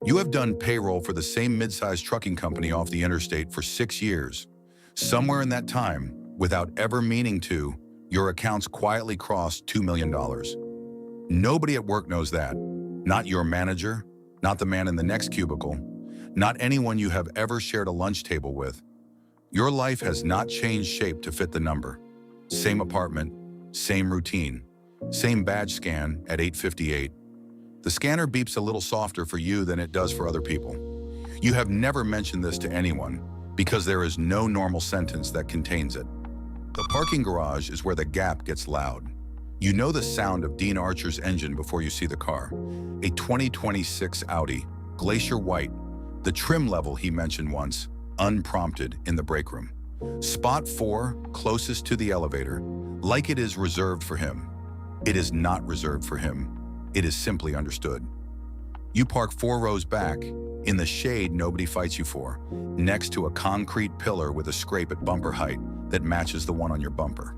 You have done payroll for the same mid-sized trucking company off the interstate for 6 years. Somewhere in that time, without ever meaning to, your accounts quietly crossed $2 million. Nobody at work knows that. Not your manager, not the man in the next cubicle, not anyone you have ever shared a lunch table with. Your life has not changed shape to fit the number. Same apartment, same routine, same badge scan at 8:58. The scanner beeps a little softer for you than it does for other people. You have never mentioned this to anyone because there is no normal sentence that contains it. The parking garage is where the gap gets loud. You know the sound of Dean Archer's engine before you see the car. A 2026 Audi, glacier white, the trim level he mentioned once, unprompted in the break room. Spot 4, closest to the elevator, like it is reserved for him. It is not reserved for him. It is simply understood. You park 4 rows back, in the shade nobody fights you for, next to a concrete pillar with a scrape at bumper height that matches the one on your bumper.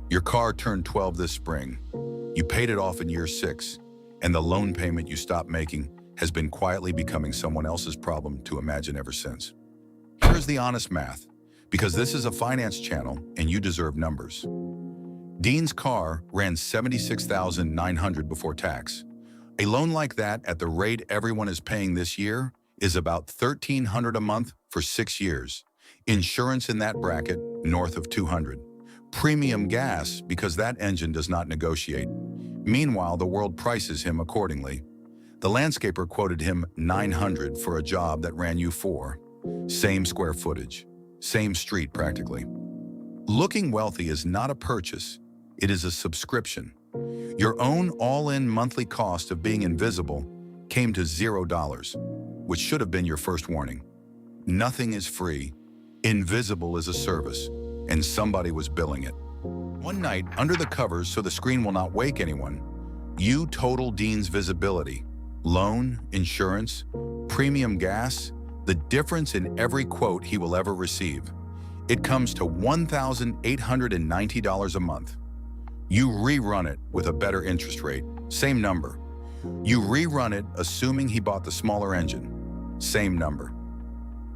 Your car turned 12 this spring. You paid it off in year 6, and the loan payment you stopped making has been quietly becoming someone else's problem to imagine ever since. Here's the honest math, because this is a finance channel and you deserve numbers. Dean's car ran $76,900 before tax. A loan like that at the rate everyone is paying this year is about $1,300 a month for 6 years. Insurance in that bracket, north of $200. Premium gas because that engine does not negotiate. Meanwhile, the world prices him accordingly. The landscaper quoted him $900 for a job that ran you $4. Same square footage, same street practically. Looking wealthy is not a purchase, it is a subscription. Your own all-in monthly cost of being invisible came to $0, which should have been your first warning. Nothing is free. Invisible is a service, and somebody was billing it. One night, under the covers so the screen will not wake anyone, you total Dean's visibility. Loan, insurance, premium gas, the difference in every quote he will ever receive. It comes to $1,890 a month. You rerun it with a better interest rate, same number. You rerun it assuming he bought the smaller engine, same number.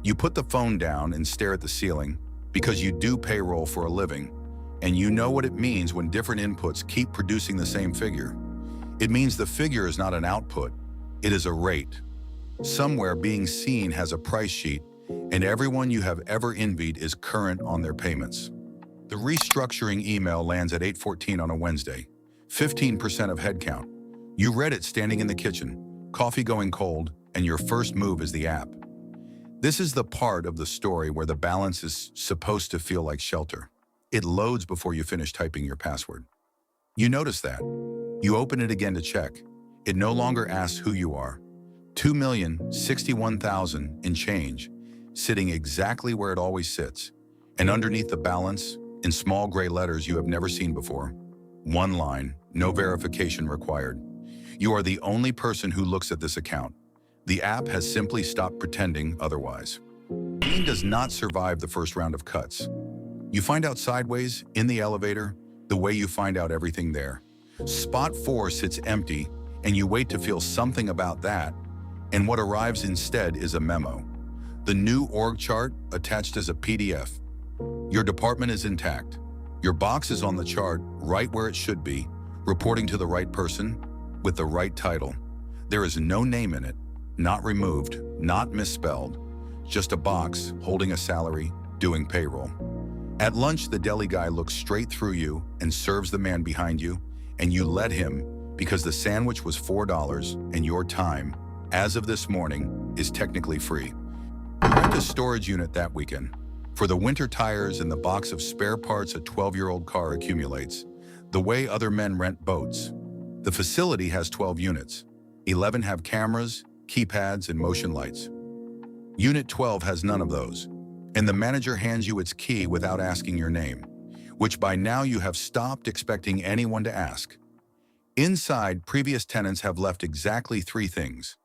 You put the phone down and stare at the ceiling because you do payroll for a living, and you know what it means when different inputs keep producing the same figure. It means the figure is not an output, it is a rate. Somewhere being seen has a price sheet, and everyone you have ever envied is current on their payments. The restructuring email lands at 8:14 on a Wednesday, 15% of headcount. You read it standing in the kitchen, coffee going cold, and your first move is the app. This is the part of the story where the balance is supposed to feel like shelter. It loads before you finish typing your password. You notice that. You open it again to check. It no longer asks who you are. $2,061,000 in change, sitting exactly where it always sits. And underneath the balance, in small gray letters you have never seen before, one line, no verification required. You are the only person who looks at this account. The app has simply stopped pretending otherwise. Dean does not survive the first round of cuts. You find out sideways, in the elevator, the way you find out everything there. Spot 4 sits empty, and you wait to feel something about that, and what arrives instead is a memo. The new org chart attached as a PDF. Your department is intact. Your box is on the chart right where it should be, reporting to the right person with the right title. There is no name in it, not removed, not misspelled, just a box holding a salary, doing payroll. At lunch, the deli guy looks straight through you and serves the man behind you, and you let him because the sandwich was $4 and your time, as of this morning, is technically free. Rent a storage unit that weekend. For the winter tires and the box of spare parts a 12-year-old car accumulates, the way other men rent boats. The facility has 12 units. 11 have cameras, keypads, and motion lights. Unit 12 has none of those, and the manager hands you its key without asking your name, which by now you have stopped expecting anyone to ask. Inside, previous tenants have left exactly 3 things: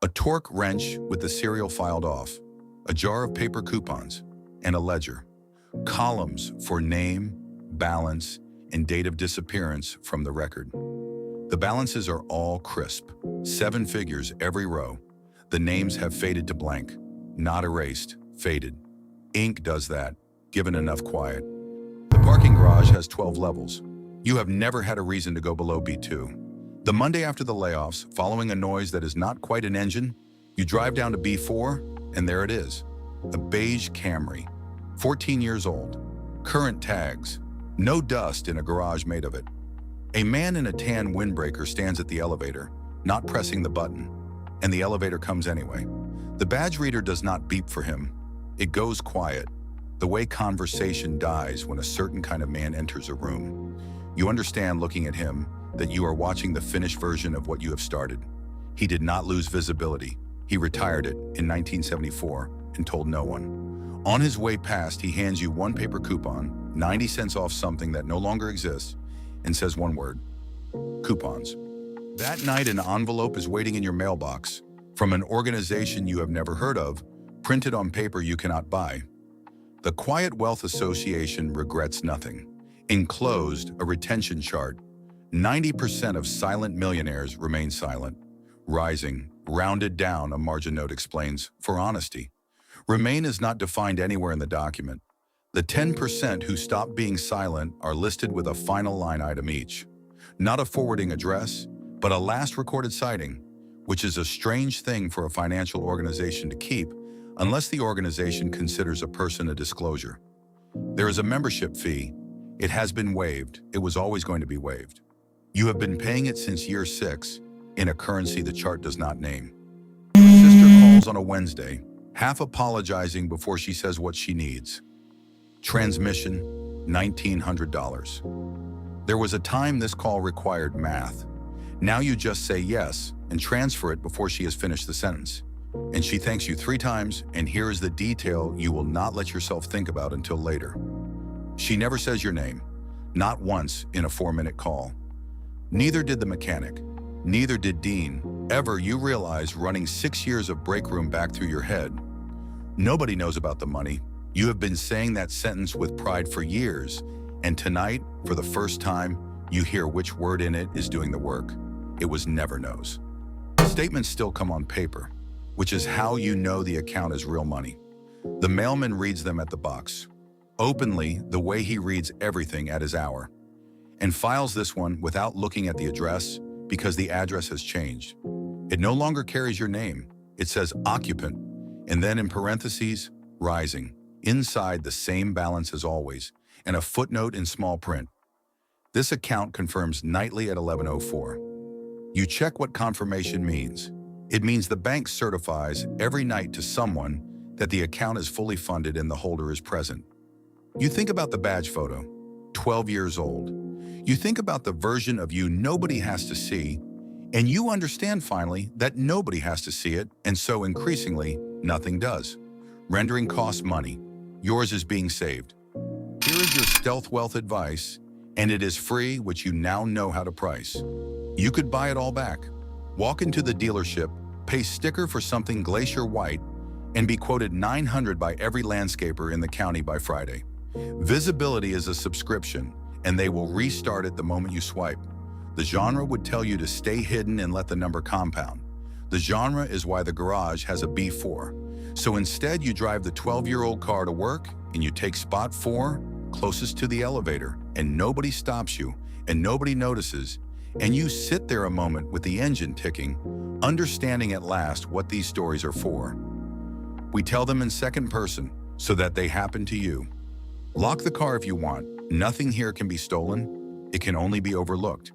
a torque wrench with the serial filed off, a jar of paper coupons, and a ledger. Columns for name, balance, and date of disappearance from the record. The balances are all crisp, 7 figures every row. The names have faded to blank. Not erased, faded. Ink does that, given enough quiet. The parking garage has 12 levels. You have never had a reason to go below B2. The Monday after the layoffs, following a noise that is not quite an engine, you drive down to B4, and there it is. A beige Camry, 14 years old, current tags, no dust in a garage made of it. A man in a tan windbreaker stands at the elevator, not pressing the button, and the elevator comes anyway. The badge reader does not beep for him. It goes quiet, the way conversation dies when a certain kind of man enters a room. You understand looking at him that you are watching the finished version of what you have started. He did not lose visibility. He retired it in 1974 and told no one. On his way past, he hands you one paper coupon, 90 cents off something that no longer exists, and says one word: coupons. That night, an envelope is waiting in your mailbox from an organization you have never heard of, printed on paper you cannot buy. The Quiet Wealth Association regrets nothing. Enclosed, a retention chart. 90% of silent millionaires remain silent. Rising, rounded down, a margin note explains, for honesty. Remain is not defined anywhere in the document. The 10% who stop being silent are listed with a final line item each. Not a forwarding address, but a last recorded sighting, which is a strange thing for a financial organization to keep unless the organization considers a person a disclosure. There is a membership fee. It has been waived. It was always going to be waived. You have been paying it since year 6 in a currency the chart does not name. Your sister calls on a Wednesday, half apologizing before she says what she needs. Transmission, $1,900. There was a time this call required math. Now you just say yes and transfer it before she has finished the sentence. And she thanks you 3 times, and here is the detail you will not let yourself think about until later. She never says your name, not once in a 4-minute call. Neither did the mechanic, neither did Dean. Ever you realize running 6 years of break room back through your head. Nobody knows about the money. You have been saying that sentence with pride for years, and tonight, for the first time, you hear which word in it is doing the work. It was never knows. Statements still come on paper, which is how you know the account is real money. The mailman reads them at the box, openly, the way he reads everything at his hour, and files this one without looking at the address because the address has changed. It no longer carries your name. It says occupant, and then in parentheses, rising. Inside, the same balance as always, and a footnote in small print. This account confirms nightly at 11:04. You check what confirmation means. It means the bank certifies every night to someone that the account is fully funded and the holder is present. You think about the badge photo, 12 years old. You think about the version of you nobody has to see, and you understand finally that nobody has to see it, and so increasingly, nothing does. Rendering costs money. Yours is being saved. Here is your stealth wealth advice, and it is free, which you now know how to price. You could buy it all back. Walk into the dealership, pay sticker for something glacier white, and be quoted $900 by every landscaper in the county by Friday. Visibility is a subscription, and they will restart it the moment you swipe. The genre would tell you to stay hidden and let the number compound. The genre is why the garage has a B4. So instead, you drive the 12-year-old car to work, and you take spot 4, closest to the elevator, and nobody stops you, and nobody notices, and you sit there a moment with the engine ticking, understanding at last what these stories are for. We tell them in second person so that they happen to you. Lock the car if you want. Nothing here can be stolen. It can only be overlooked.